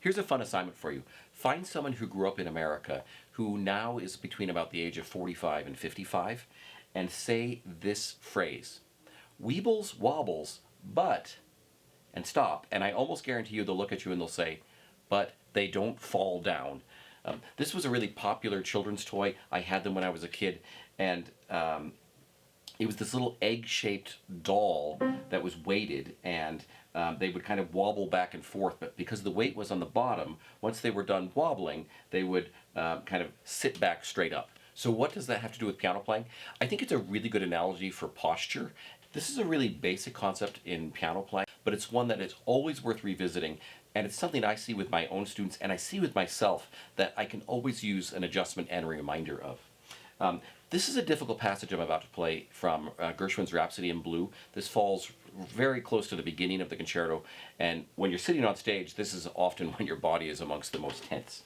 Here's a fun assignment for you. Find someone who grew up in America who now is between about the age of 45 and 55 and say this phrase. Weebles wobbles, but, and stop. And I almost guarantee you they'll look at you and they'll say, but they don't fall down. This was a really popular children's toy. I had them when I was a kid, and it was this little egg-shaped doll that was weighted, and they would kind of wobble back and forth, but because the weight was on the bottom, once they were done wobbling, they would kind of sit back straight up. So what does that have to do with piano playing? I think it's a really good analogy for posture. This is a really basic concept in piano playing, but it's one that is always worth revisiting, and it's something I see with my own students, and I see with myself that I can always use an adjustment and a reminder of. This is a difficult passage I'm about to play from Gershwin's Rhapsody in Blue. This falls very close to the beginning of the concerto, and when you're sitting on stage, this is often when your body is amongst the most tense.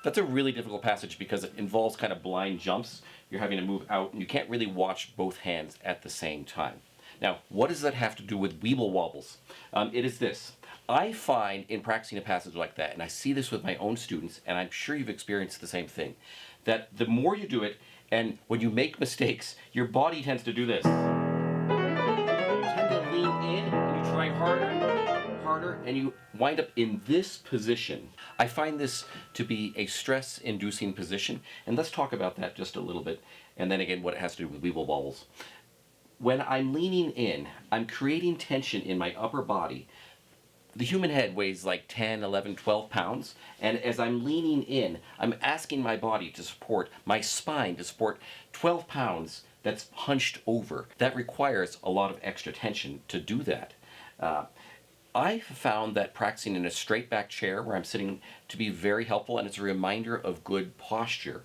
That's a really difficult passage because it involves kind of blind jumps. You're having to move out, and you can't really watch both hands at the same time. Now, what does that have to do with Weeble wobbles? It is this. I find in practicing a passage like that, and I see this with my own students, and I'm sure you've experienced the same thing, that the more you do it, and when you make mistakes, your body tends to do this. You tend to lean in, and you try harder, and you wind up in this position. I find this to be a stress-inducing position, and let's talk about that just a little bit, and then again what it has to do with Weeble wobbles. When I'm leaning in, I'm creating tension in my upper body. The human head weighs like 10, 11, 12 pounds, and as I'm leaning in, I'm asking my body to support, my spine to support 12 pounds that's hunched over. That requires a lot of extra tension to do that. I've found that practicing in a straight back chair where I'm sitting to be very helpful, and it's a reminder of good posture.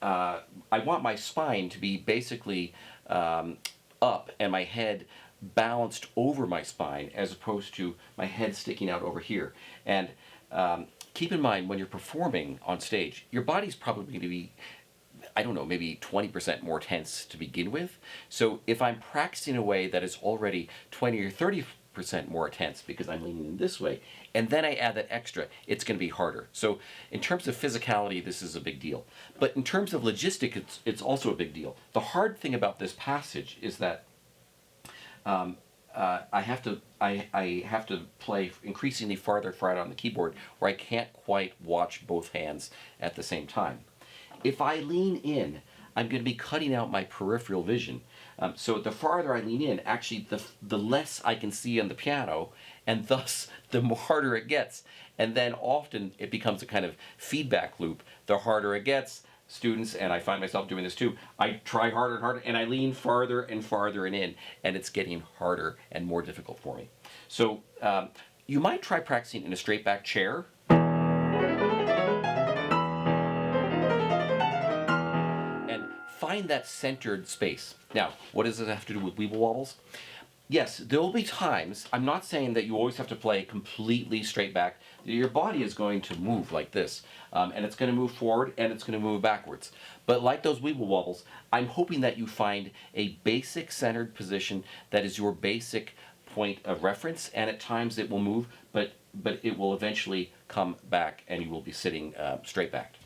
I want my spine to be basically up and my head balanced over my spine as opposed to my head sticking out over here. And keep in mind when you're performing on stage, your body's probably going to be, I don't know, maybe 20% more tense to begin with. So if I'm practicing a way that is already 20 or 30% more tense because I'm leaning in this way, and then I add that extra, it's going to be harder. So in terms of physicality, this is a big deal. But in terms of logistics, it's also a big deal. The hard thing about this passage is that I have to play increasingly farther out on the keyboard where I can't quite watch both hands at the same time. If I lean in, I'm going to be cutting out my peripheral vision. So the farther I lean in, actually the less I can see on the piano, and thus the harder it gets. And then often it becomes a kind of feedback loop. The harder it gets, students, and I find myself doing this too, I try harder and harder, and I lean farther and farther in, and it's getting harder and more difficult for me. So you might try practicing in a straight back chair. Find that centered space. Now, what does it have to do with Weeble wobbles? Yes, there will be times, I'm not saying that you always have to play completely straight back. Your body is going to move like this, and it's going to move forward and it's going to move backwards. But like those Weeble wobbles, I'm hoping that you find a basic centered position that is your basic point of reference, and at times it will move, but it will eventually come back and you will be sitting straight back.